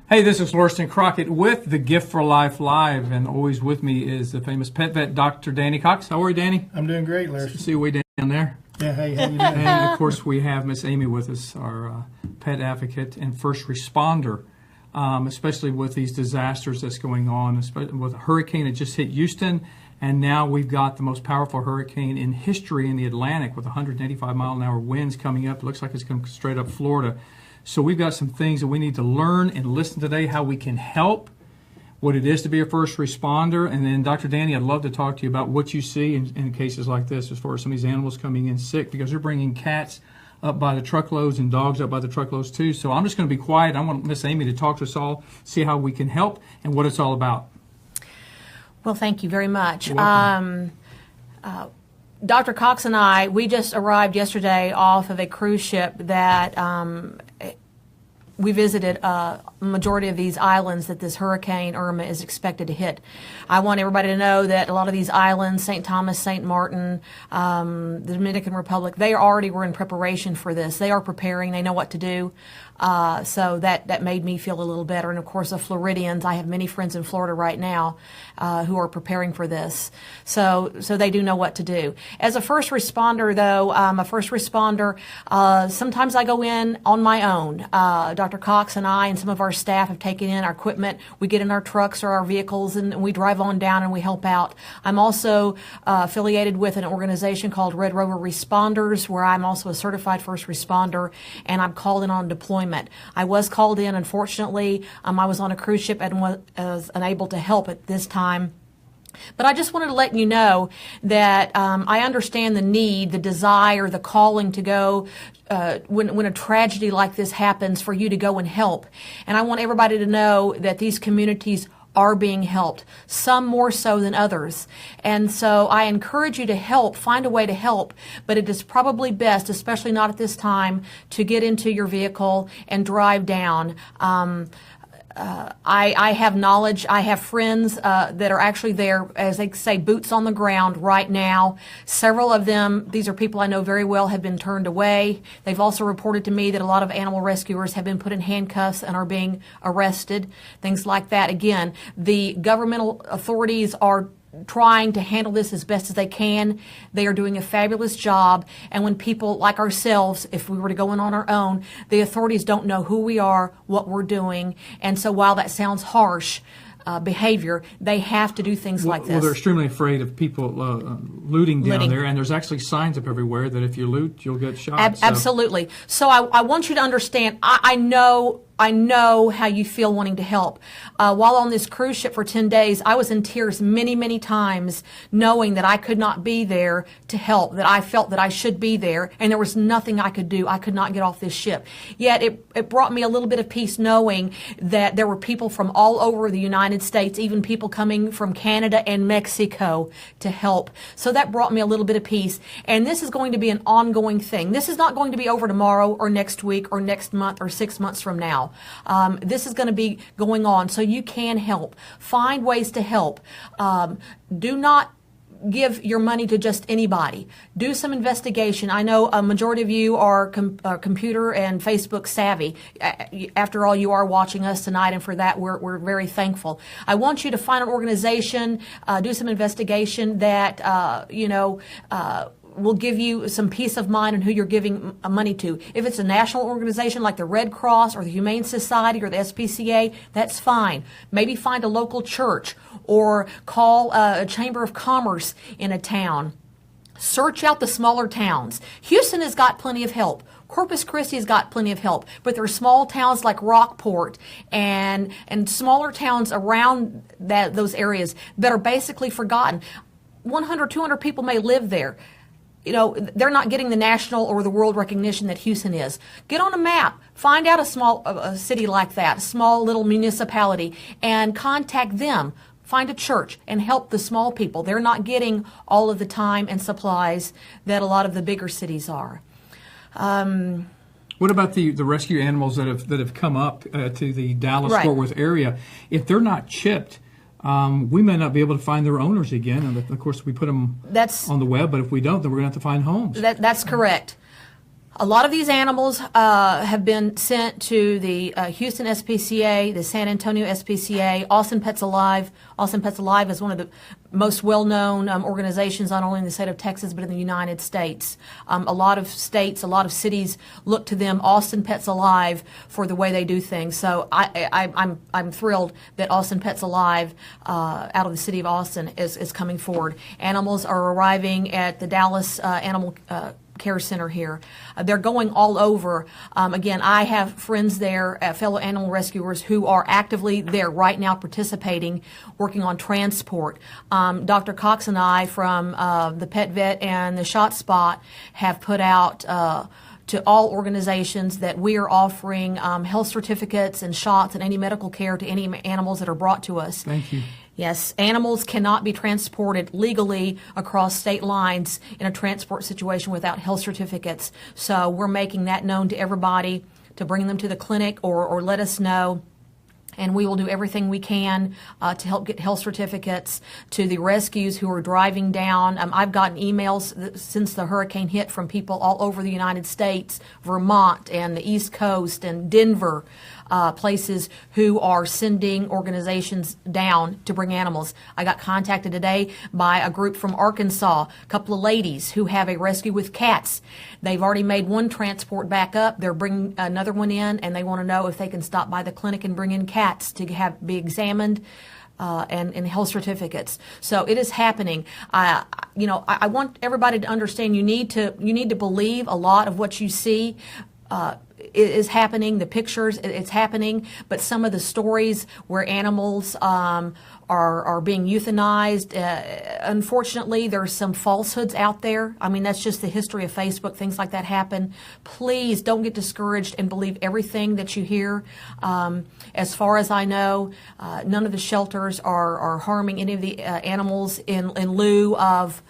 Hey, this is Lauriston Crockett with The Gift for Life Live, and always with me is the famous pet vet, Dr. Danny Cox. How are you, Danny? I'm doing great, Larry. See you way down there. Yeah, hey, how you doing? And, of course, we have Miss Amy with us, our pet advocate and first responder, especially with these disasters that's going on, especially with a hurricane that just hit Houston, and now we've got the most powerful hurricane in history in the Atlantic with 185-mile-an-hour winds coming up. It looks like it's coming straight up Florida. So we've got some things that we need to learn and listen today, how we can help, what it is to be a first responder. And then, Dr. Danny, I'd love to talk to you about what you see in cases like this as far as some of these animals coming in sick, because they're bringing cats up by the truckloads and dogs up by the truckloads too. So I'm just going to be quiet. I want Miss Amy to talk to us all, see how we can help and what it's all about. Well, thank you very much. Dr. Cox and I, we just arrived yesterday off of a cruise ship that we visited a majority of these islands that this Hurricane Irma is expected to hit. I want everybody to know that a lot of these islands, St. Thomas, St. Martin, the Dominican Republic, they already were in preparation for this. They are preparing. They know what to do. So that made me feel a little better. And of course, the Floridians, I have many friends in Florida right now who are preparing for this. So they do know what to do. As a first responder, though, sometimes I go in on my own. Dr. Cox and I and some of our staff have taken in our equipment. We get in our trucks or our vehicles and we drive on down and we help out. I'm also affiliated with an organization called Red Rover Responders, where I'm also a certified first responder, and I'm called in on deployment. I was called in, unfortunately. I was on a cruise ship and was unable to help at this time. But I just wanted to let you know that I understand the need, the desire, the calling to go when a tragedy like this happens, for you to go and help. And I want everybody to know that these communities are being helped, some more so than others. And so I encourage you to help, find a way to help, but it is probably best, especially not at this time, to get into your vehicle and drive down. I have knowledge. I have friends that are actually there, as they say, boots on the ground right now. Several of them, these are people I know very well, have been turned away. They've also reported to me that a lot of animal rescuers have been put in handcuffs and are being arrested, things like that. Again, the governmental authorities are trying to handle this as best as they can. They are doing a fabulous job. And when people like ourselves, if we were to go in on our own, the authorities don't know who we are, what we're doing. And so while that sounds harsh behavior, they have to do things like this. Well, they're extremely afraid of people looting down there, and there's actually signs up everywhere that if you loot, you'll get shot. Absolutely. So I want you to understand, I know how you feel wanting to help. While on this cruise ship for 10 days, I was in tears many, many times, knowing that I could not be there to help, that I felt that I should be there, and there was nothing I could do. I could not get off this ship. Yet it brought me a little bit of peace knowing that there were people from all over the United States, even people coming from Canada and Mexico to help. So that brought me a little bit of peace. And this is going to be an ongoing thing. This is not going to be over tomorrow or next week or next month or 6 months from now. This is going to be going on, so you can help. Find ways to help. Do not give your money to just anybody. Do some investigation. I know a majority of you are computer and Facebook savvy. After all, you are watching us tonight, and for that, we're very thankful. I want you to find an organization, do some investigation that, will give you some peace of mind on who you're giving money to. If it's a national organization like the Red Cross or the Humane Society or the SPCA, that's fine. Maybe find a local church or call a chamber of commerce in a town. Search out the smaller towns. Houston has got plenty of help. Corpus Christi has got plenty of help, but there are small towns like Rockport and smaller towns around those areas that are basically forgotten. 100, 200 people may live there. They're not getting the national or the world recognition that Houston is. Get on a map. Find out a city like that, a small little municipality, and contact them. Find a church and help the small people. They're not getting all of the time and supplies that a lot of the bigger cities are. What about the rescue animals that have come up to the Dallas-Fort Worth area? If they're not chipped, we may not be able to find their owners again. And of course, we put them on the web, but if we don't, then we're going to have to find homes. That's correct. A lot of these animals have been sent to the Houston SPCA, the San Antonio SPCA, Austin Pets Alive. Austin Pets Alive is one of the most well-known organizations, not only in the state of Texas, but in the United States. A lot of states, a lot of cities look to them, Austin Pets Alive, for the way they do things. So I'm thrilled that Austin Pets Alive out of the city of Austin is coming forward. Animals are arriving at the Dallas Animal Care Center here. They're going all over. Again, I have friends there, fellow animal rescuers, who are actively there right now participating, working on transport. Dr. Cox and I from the Pet Vet and the Shot Spot have put out to all organizations that we are offering health certificates and shots and any medical care to any animals that are brought to us. Thank you. Yes, animals cannot be transported legally across state lines in a transport situation without health certificates. So we're making that known to everybody to bring them to the clinic or let us know. And we will do everything we can to help get health certificates to the rescues who are driving down. I've gotten emails since the hurricane hit from people all over the United States, Vermont and the East Coast and Denver, places who are sending organizations down to bring animals. I got contacted today by a group from Arkansas, a couple of ladies who have a rescue with cats. They've already made one transport back up. They're bringing another one in, and they want to know if they can stop by the clinic and bring in cats to be examined and health certificates. So it is happening. I want everybody to understand you need to believe a lot of what you see. Is happening, the pictures, it's happening, but some of the stories where animals are being euthanized, unfortunately, there's some falsehoods out there. I mean, that's just the history of Facebook. Things like that happen. Please don't get discouraged and believe everything that you hear. As far as I know, none of the shelters are harming any of the animals in lieu of,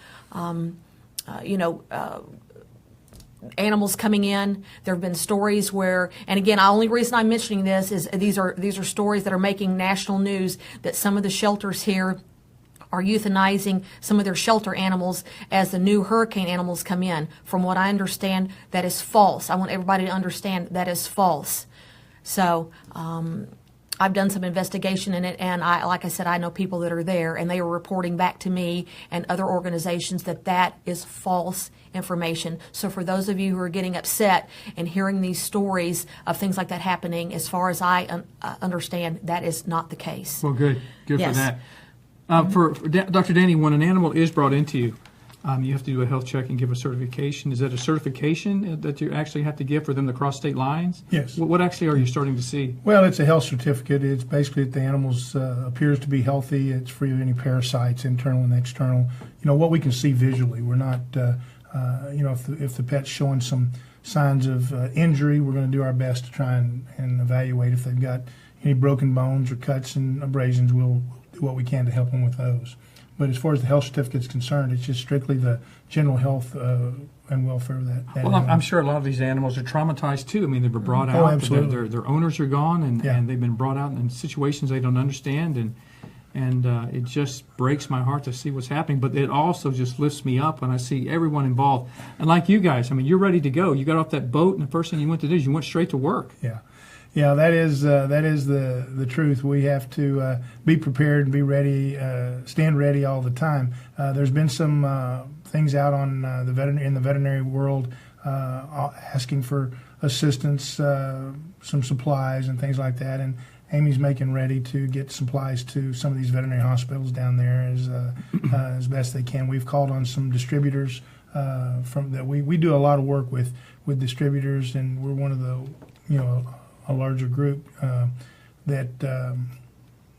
animals coming in. There have been stories where, and again, the only reason I'm mentioning this is these are stories that are making national news, that some of the shelters here are euthanizing some of their shelter animals as the new hurricane animals come in. From what I understand, that is false. I want everybody to understand that is false. So, I've done some investigation in it, and like I said, I know people that are there, and they are reporting back to me and other organizations that is false information. So for those of you who are getting upset and hearing these stories of things like that happening, as far as I understand, that is not the case. Well, good Yes. for that. For Dr. Danny, when an animal is brought into you, you have to do a health check and give a certification. Is that a certification that you actually have to give for them to cross state lines? Yes. What actually are you starting to see? Well, it's a health certificate. It's basically that the animals appears to be healthy. It's free of any parasites, internal and external. What we can see visually. We're not, if the pet's showing some signs of injury, we're going to do our best to try and evaluate if they've got any broken bones or cuts and abrasions. We'll do what we can to help them with those. But as far as the health certificate is concerned, it's just strictly the general health and welfare of that Well, animal. I'm sure a lot of these animals are traumatized too. I mean, they were brought Oh, out. absolutely. Their owners are gone, and Yeah. they've been brought out in situations they don't understand, and it just breaks my heart to see what's happening. But it also just lifts me up when I see everyone involved. And like you guys, I mean, you're ready to go. You got off that boat, and the first thing you went to do is you went straight to work. Yeah, that is the truth. We have to be prepared and be ready, stand ready all the time. There's been some things out on the veterinary world asking for assistance, some supplies and things like that. And Amy's making ready to get supplies to some of these veterinary hospitals down there as best they can. We've called on some distributors from that. We do a lot of work with distributors, and we're one of the a larger group that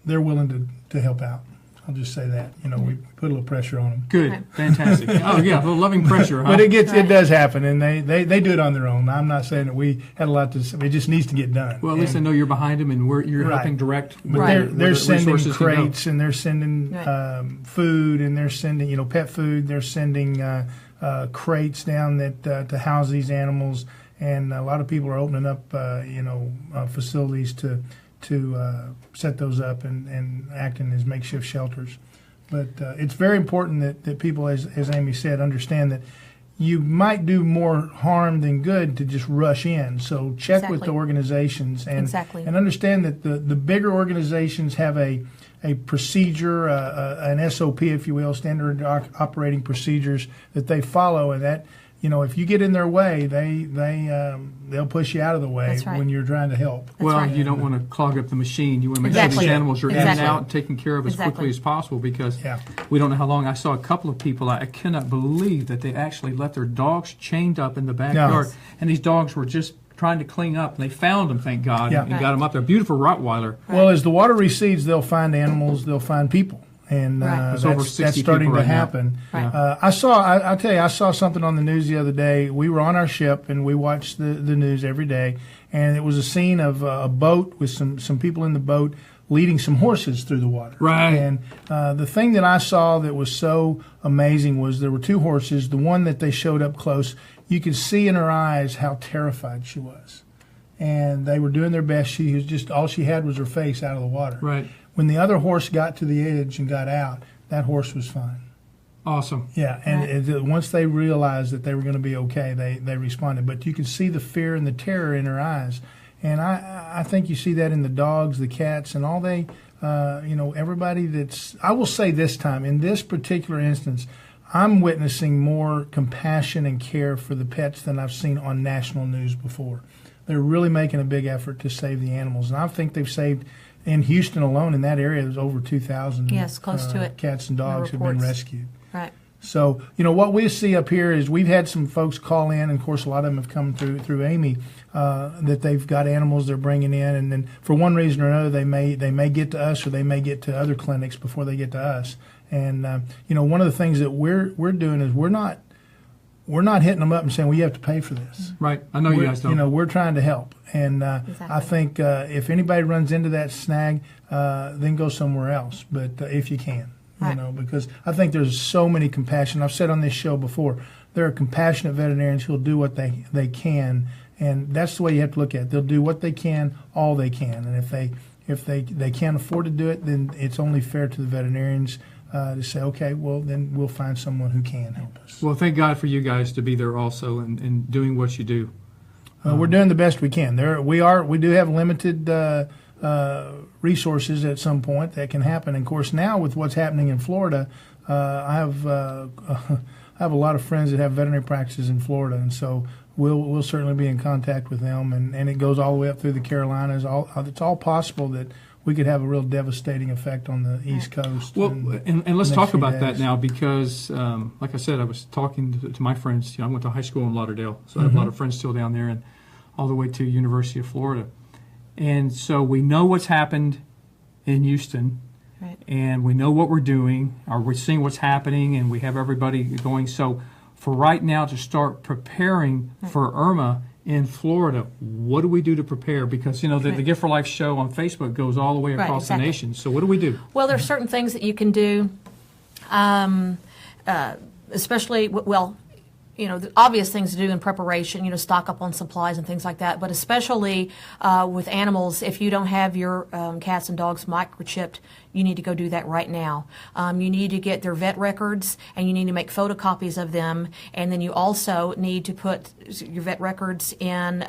they're willing to help out. I'll just say that. We put a little pressure on them. Good, Right. fantastic. Oh yeah, a little loving pressure, huh? But it does happen, and they do it on their own. I'm not saying that we had a lot to. It just needs to get done. Well, at least I know you're behind them, and you're Right. helping direct. But Right. they're sending resources to go. crates, and they're sending Right. food, and they're sending pet food. They're sending crates down that to house these animals, and a lot of people are opening up facilities to set those up and acting as makeshift shelters. But it's very important that people, as Amy said, understand that you might do more harm than good to just rush in. So check with Exactly. the organizations and Exactly. and understand that the bigger organizations have a procedure, an SOP, if you will, standard operating procedures that they follow, and that, you know, if you get in their way, they'll push you out of the way That's right. when you're trying to help. Well, right. you don't want to clog up the machine. You want to make sure Exactly. these animals are in Exactly. and out and taken care of as Exactly. quickly as possible, because Yeah. we don't know how long. I saw a couple of people, I cannot believe that they actually left their dogs chained up in the backyard. Yes. And these dogs were just trying to clean up, and they found them, thank God, Yeah. and got them up there. Beautiful Rottweiler. Well, as the water recedes, they'll find animals, they'll find people, and Right. There's that's, over 60 that's starting people to right now. happen. Right. I'll tell you, I saw something on the news the other day. We were on our ship, and we watched the news every day, and it was a scene of a boat with some people in the boat leading some horses through the water. Right. And the thing that I saw that was so amazing was there were two horses. The one that they showed up close, you could see in her eyes how terrified she was. And they were doing their best. She was just, all she had was her face out of the water. Right. When the other horse got to the edge and got out, that horse was fine. Awesome. Yeah, and once they realized that they were going to be okay, they responded. But you could see the fear and the terror in her eyes. And I think you see that in the dogs, the cats, and all everybody that's, I will say this time, in this particular instance, I'm witnessing more compassion and care for the pets than I've seen on national news before. They're really making a big effort to save the animals. And I think they've saved, in Houston alone, in that area, there's over 2,000 Yes, close to it. cats and dogs have been reports. rescued. Right. So, what we see up here is we've had some folks call in, and of course a lot of them have come through Amy, that they've got animals they're bringing in, and then for one reason or another they may get to us, or they may get to other clinics before they get to us. And one of the things that we're doing is we're not hitting them up and saying, well, you have to pay for this. Right. I know you guys don't. We're trying to help. And I think if anybody runs into that snag, then go somewhere else. But if you can, Right. because I think there's so many compassion. I've said on this show before, there are compassionate veterinarians who'll do what they can, and that's the way you have to look at it. They'll do what they can, all they can, and if they can't afford to do it, then it's only fair to the veterinarians to say, okay, well, then we'll find someone who can help us. Well, thank God for you guys to be there also and doing what you do. We're doing the best we can. We do have limited resources at some point that can happen. And of course, now with what's happening in Florida, I have a lot of friends that have veterinary practices in Florida, and so we'll certainly be in contact with them. And it goes all the way up through the Carolinas. It's all possible that we could have a real devastating effect on the East Coast. Well, and let's the talk next few about that days. now, because, like I said, I was talking to my friends. I went to high school in Lauderdale, so I have a lot of friends still down there, and all the way to University of Florida. And so we know what's happened in Houston, Right. and we know what we're doing, or we're seeing what's happening, and we have everybody going. So for right now to start preparing for Irma in Florida, what do we do to prepare? Because, the Gift for Life show on Facebook goes all the way Right, across exactly. the nation. So what do we do? Well, there's certain things that you can do, especially, the obvious things to do in preparation, stock up on supplies and things like that. But especially with animals, if you don't have your cats and dogs microchipped, you need to go do that right now. You need to get their vet records, and you need to make photocopies of them. And then you also need to put your vet records in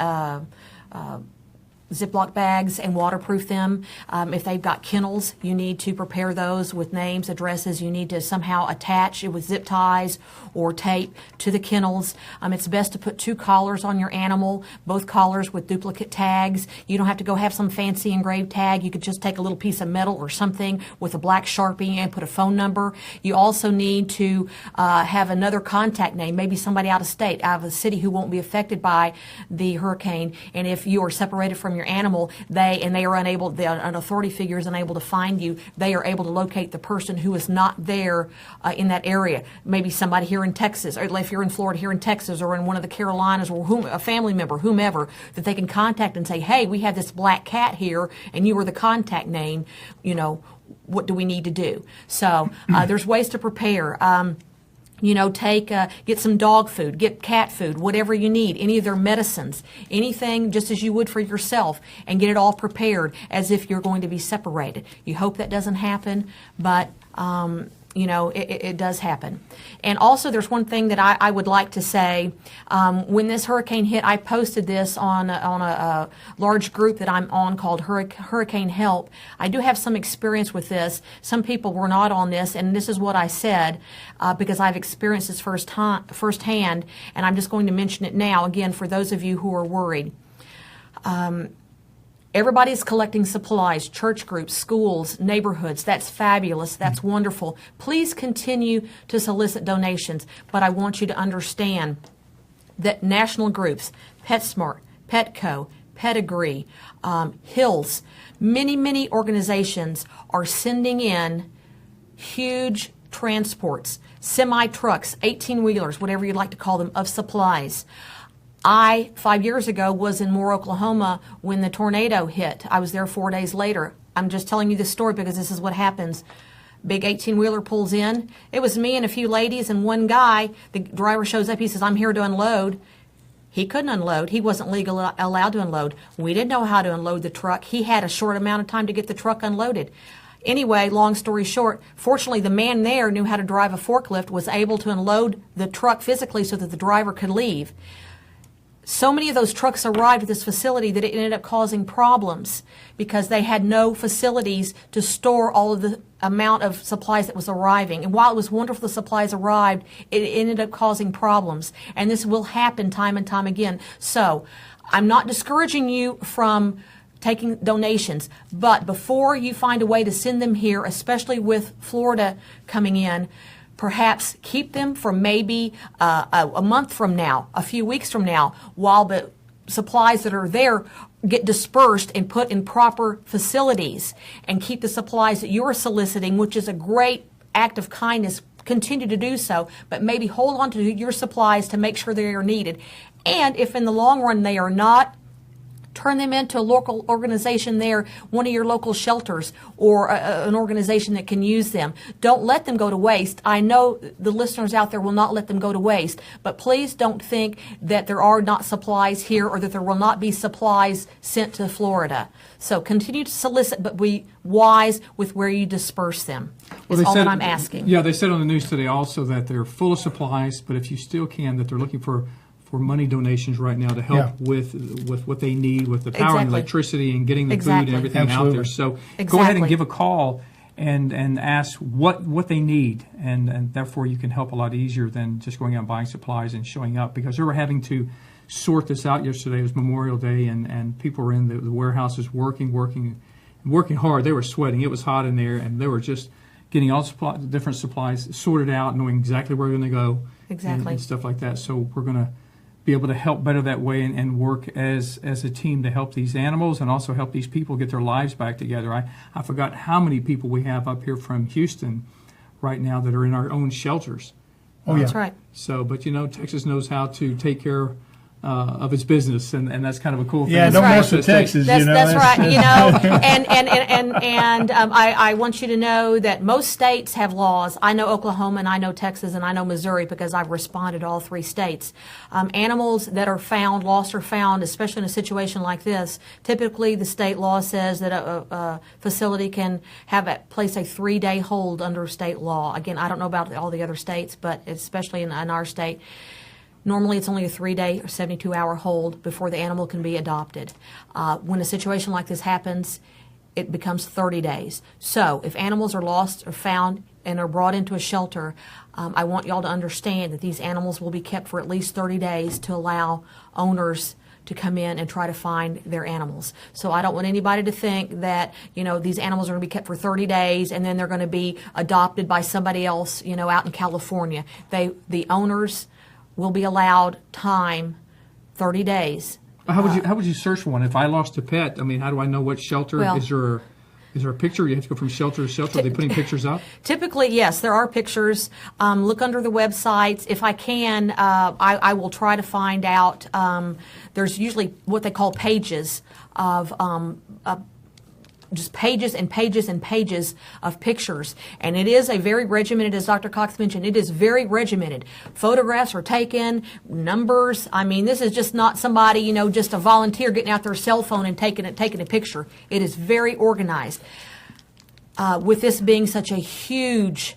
Ziploc bags and waterproof them. If they've got kennels, you need to prepare those with names, addresses. You need to somehow attach it with zip ties or tape to the kennels. It's best to put 2 collars on your animal, both collars with duplicate tags. You don't have to go have some fancy engraved tag. You could just take a little piece of metal or something with a black Sharpie and put a phone number. You also need to have another contact name, maybe somebody out of state, out of a city who won't be affected by the hurricane. And if you are separated from your animal, an authority figure is unable to find you, they are able to locate the person who is not there in that area. Maybe somebody here in Texas, or if you're in Florida, here in Texas, or in one of the Carolinas, or a family member, whomever, that they can contact and say, hey, we have this black cat here, and you are the contact name, what do we need to do? So there's ways to prepare. Get some dog food, get cat food, whatever you need, any of their medicines, anything just as you would for yourself, and get it all prepared as if you're going to be separated. You hope that doesn't happen, but it does happen. And also, there's one thing that I would like to say. When this hurricane hit, I posted this on a large group that I'm on called Hurricane Help. I do have some experience with this. Some people were not on this, and this is what I said because I've experienced this firsthand, and I'm just going to mention it now, again, for those of you who are worried. Everybody's collecting supplies, church groups, schools, neighborhoods. That's fabulous. That's wonderful. Please continue to solicit donations, but I want you to understand that national groups, PetSmart, Petco, Pedigree, Hills, many organizations are sending in huge transports, semi-trucks, 18-wheelers, whatever you'd like to call them, of supplies. 5 years ago, was in Moore, Oklahoma when the tornado hit. I was there 4 days later. I'm just telling you this story because this is what happens. Big 18-wheeler pulls in. It was me and a few ladies and one guy. The driver shows up. He says, "I'm here to unload." He couldn't unload. He wasn't legally allowed to unload. We didn't know how to unload the truck. He had a short amount of time to get the truck unloaded. Anyway, long story short, fortunately, the man there knew how to drive a forklift, was able to unload the truck physically so that the driver could leave. So many of those trucks arrived at this facility that it ended up causing problems because they had no facilities to store all of the amount of supplies that was arriving. And while it was wonderful the supplies arrived, it ended up causing problems. And this will happen time and time again. So I'm not discouraging you from taking donations, but before you find a way to send them here, especially with Florida coming in, perhaps keep them for maybe a month from now, a few weeks from now, while the supplies that are there get dispersed and put in proper facilities, and keep the supplies that you're soliciting, which is a great act of kindness. Continue to do so, but maybe hold on to your supplies to make sure they are needed. And if in the long run they are not, turn them into a local organization there, one of your local shelters, or an organization that can use them. Don't let them go to waste. I know the listeners out there will not let them go to waste, but please don't think that there are not supplies here or that there will not be supplies sent to Florida. So continue to solicit, but be wise with where you disperse them. Is all that I'm asking. Yeah, they said on the news today also that they're full of supplies, but if you still can, that they're looking for money donations right now to help with what they need with the power and electricity and getting the food and everything out there. So go ahead and give a call and ask what they need, and therefore you can help a lot easier than just going out and buying supplies and showing up, because they were having to sort this out yesterday. It was Memorial Day, and people were in the warehouses working hard. They were sweating. It was hot in there, and they were just getting all different supplies sorted out, knowing exactly where they're going to go and stuff like that. So we're going to be able to help better that way and work as a team to help these animals and also help these people get their lives back together. I forgot how many people we have up here from Houston right now that are in our own shelters. Oh, yeah. That's right. So, but Texas knows how to take care of its business, and that's kind of a cool thing. Yeah, don't mess with Texas. That's right. And I want you to know that most states have laws. I know Oklahoma, and I know Texas, and I know Missouri because I've responded to all three states. Animals that are found, lost or found, especially in a situation like this, typically the state law says that a facility can place a 3-day hold under state law. Again, I don't know about all the other states, but especially in our state. Normally, it's only a 3-day or 72-hour hold before the animal can be adopted. When a situation like this happens, it becomes 30 days. So if animals are lost or found and are brought into a shelter, I want y'all to understand that these animals will be kept for at least 30 days to allow owners to come in and try to find their animals. So I don't want anybody to think that, these animals are going to be kept for 30 days and then they're going to be adopted by somebody else, out in California. The owners will be allowed time, 30 days. How would you search for one? If I lost a pet, how do I know what shelter? Is there a picture? You have to go from shelter to shelter. Are they putting pictures up? Typically, yes, there are pictures. Look under the websites. If I can, I will try to find out. There's usually what they call pages of just pages and pages and pages of pictures. And it is a very regimented, as Dr. Cox mentioned, it is very regimented. Photographs are taken, numbers. This is just not somebody, just a volunteer getting out their cell phone and taking a picture. It is very organized. With this being such a huge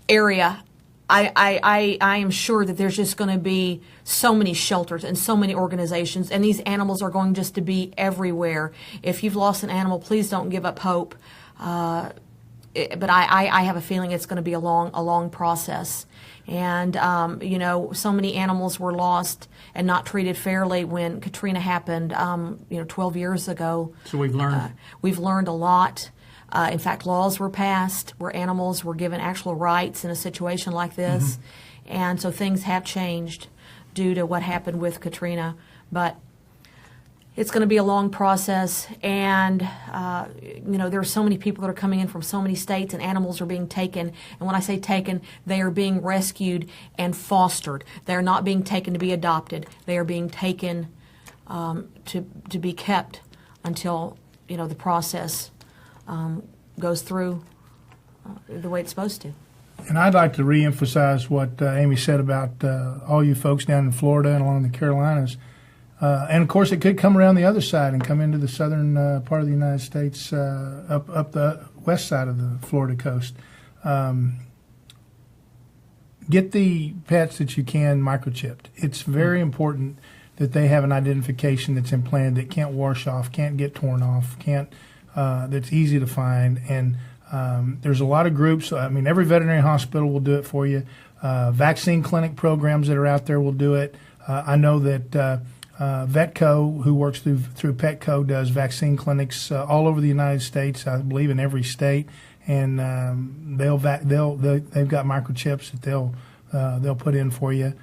area, I am sure that there's just going to be so many shelters and so many organizations, and these animals are going just to be everywhere. If you've lost an animal, please don't give up hope. But I have a feeling it's going to be a long process. And, so many animals were lost and not treated fairly when Katrina happened, 12 years ago. So we've learned. We've learned a lot. In fact, laws were passed where animals were given actual rights in a situation like this. And so things have changed due to what happened with Katrina. But it's going to be a long process, and there are so many people that are coming in from so many states, and animals are being taken. And when I say taken, they are being rescued and fostered. They are not being taken to be adopted. They are being taken to be kept until the process goes through the way it's supposed to. And I'd like to reemphasize what Amy said about all you folks down in Florida and along the Carolinas. And of course, it could come around the other side and come into the southern part of the United States, up the west side of the Florida coast. Get the pets that you can microchipped. It's very important that they have an identification that's implanted that can't wash off, can't get torn off, that's easy to find. And there's a lot of groups. I mean, every veterinary hospital will do it for you. Vaccine clinic programs that are out there will do it. I know that Vetco, who works through Petco, does vaccine clinics all over the United States. I believe in every state, and they've got microchips that they'll put in for you.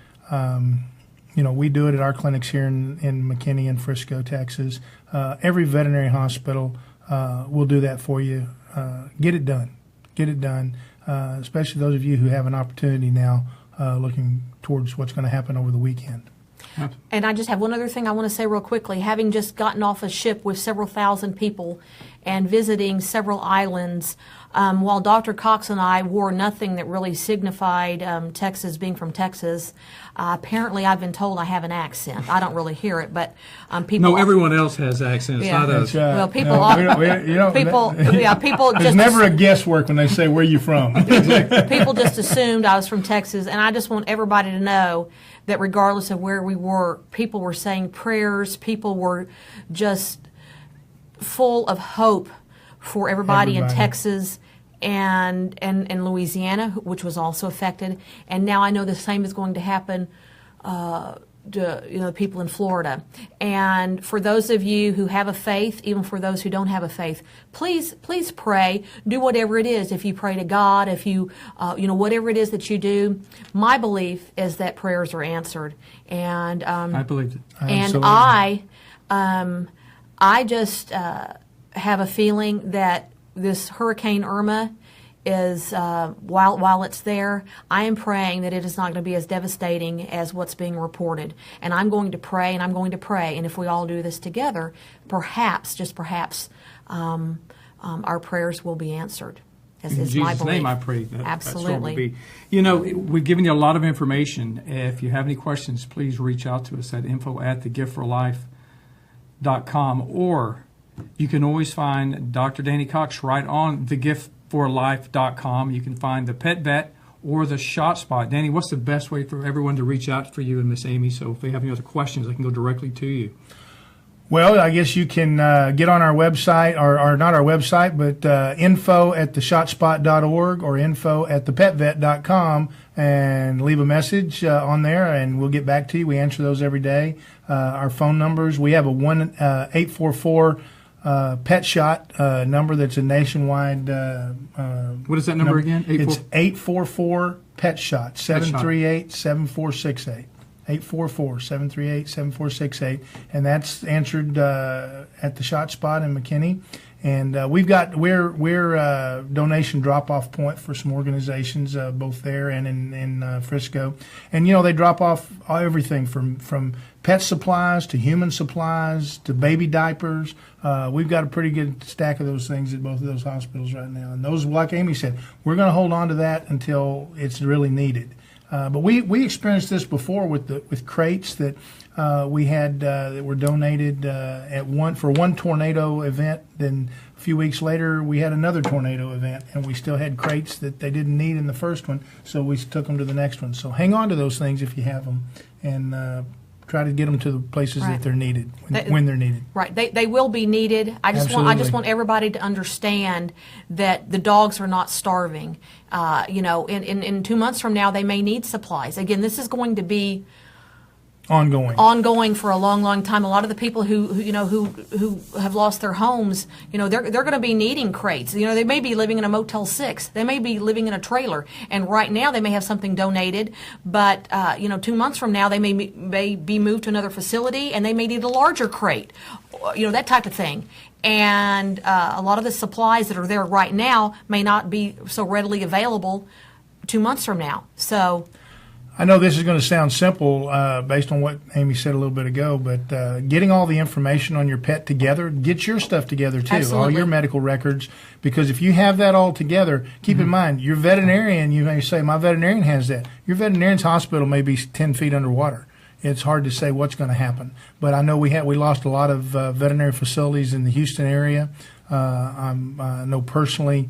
We do it at our clinics here in McKinney and Frisco, Texas. Every veterinary hospital will do that for you. Get it done. Get it done. Especially those of you who have an opportunity now, looking towards what's going to happen over the weekend. And I just have one other thing I want to say real quickly. Having just gotten off a ship with several thousand people and visiting several islands, while Dr. Cox and I wore nothing that really signified Texas being from Texas, apparently I've been told I have an accent. I don't really hear it, but people. No, everyone else has accents, Yeah. not us. Well, people people There's just never a guesswork when they say where you from. people just assumed I was from Texas, and I just want everybody to know that regardless of where we were, people were saying prayers. People were just full of hope for everybody in Texas and Louisiana, which was also affected. And now I know the same is going to happen to people in Florida. And for those of you who have a faith, even for those who don't have a faith, please pray. Do whatever it is. If you pray to God, if you whatever it is that you do, my belief is that prayers are answered. And I believe it. and I just have a feeling that this Hurricane Irma is while it's there, I am praying that it is not going to be as devastating as what's being reported. And I'm going to pray, and I'm going to pray. And if we all do this together, perhaps, just perhaps, our prayers will be answered. In is my Jesus' belief. name, I pray that Absolutely. That's what will be. We've given you a lot of information. If you have any questions, please reach out to us at info@thegiftforlife.com, or you can always find Dr. Danny Cox right on thegiftforlife.com. You can find the Pet Vet or the Shot Spot. Danny, what's the best way for everyone to reach out for you and Miss Amy, so if they have any other questions, they can go directly to you? Well, I guess you can get on our website, or not our website, but info@theshotspot.org or info@thepetvet.com, and leave a message on there, and we'll get back to you. We answer those every day. Our phone numbers, we have a 1-844 Pet Shot number that's a nationwide. What is that number again? It's 844 Pet Shot, 738-7468. 844-738-7468, and that's answered at the Shot Spot in McKinney. And we're donation drop-off point for some organizations both there and in Frisco. And they drop off everything from pet supplies to human supplies to baby diapers. We've got a pretty good stack of those things at both of those hospitals right now. And those, like Amy said, we're going to hold on to that until it's really needed. But we experienced this before with crates that we had that were donated for one tornado event. Then a few weeks later, we had another tornado event, and we still had crates that they didn't need in the first one, so we took them to the next one. So hang on to those things if you have them, and try to get them to the places Right. that they're needed when they're needed. Right, they will be needed. I just Absolutely. want everybody to understand that the dogs are not starving. In 2 months from now, they may need supplies. Again, this is going to be ongoing for a long, long time. A lot of the people who have lost their homes, they're going to be needing crates. They may be living in a Motel 6. They may be living in a trailer, and right now they may have something donated. But 2 months from now, they may be moved to another facility, and they may need a larger crate. That type of thing. And a lot of the supplies that are there right now may not be so readily available 2 months from now. So. I know this is going to sound simple based on what Amy said a little bit ago, but getting all the information on your pet together, get your stuff together too, Absolutely. all your medical records, because if you have that all together, keep in mind, your veterinarian, you may say, my veterinarian has that. Your veterinarian's hospital may be 10 feet underwater. It's hard to say what's going to happen. But I know we lost a lot of veterinary facilities in the Houston area. I know personally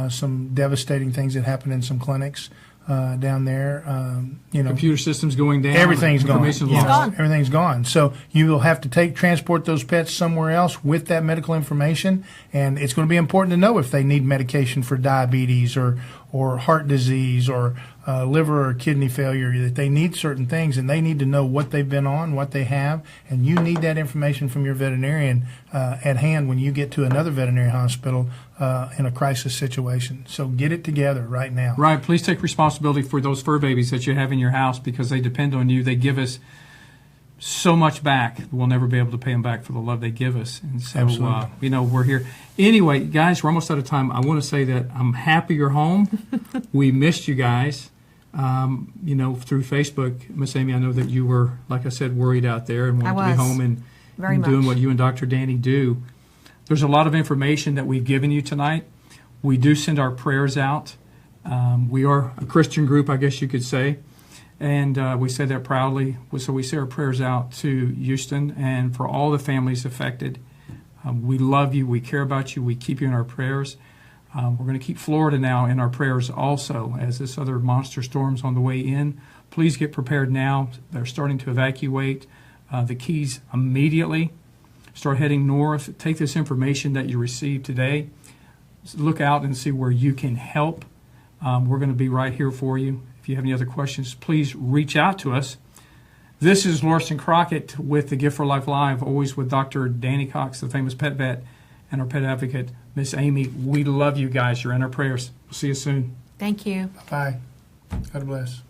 some devastating things that happened in some clinics down there. Computer systems going down. Everything's gone. Information's You know, lost. Everything's gone. So you will have to transport those pets somewhere else with that medical information, and it's going to be important to know if they need medication for diabetes or heart disease or liver or kidney failure, that they need certain things, and they need to know what they've been on, what they have, and you need that information from your veterinarian at hand when you get to another veterinary hospital in a crisis situation. So get it together right now. Right. Please take responsibility for those fur babies that you have in your house because they depend on you. They give us so much back. We'll never be able to pay them back for the love they give us. And so, Absolutely. we're here. Anyway, guys, we're almost out of time. I want to say that I'm happy you're home. We missed you guys. Through Facebook, Miss Amy, I know that you were, like I said, worried out there and wanted to be home and Very doing much. what you and Dr. Danny do. There's a lot of information that we've given you tonight. We do send our prayers out. We are a Christian group, I guess you could say, and we say that proudly. So we say our prayers out to Houston and for all the families affected. We love you. We care about you. We keep you in our prayers. We're going to keep Florida now in our prayers also as this other monster storm's on the way in. Please get prepared now. They're starting to evacuate the Keys immediately. Start heading north. Take this information that you received today. Look out and see where you can help. We're going to be right here for you. If you have any other questions, please reach out to us. This is Lorson Crockett with the Gift for Life Live, always with Dr. Danny Cox, the famous pet vet, and our pet advocate, Miss Amy. We love you guys. You're in our prayers. We'll see you soon. Thank you. Bye. God bless.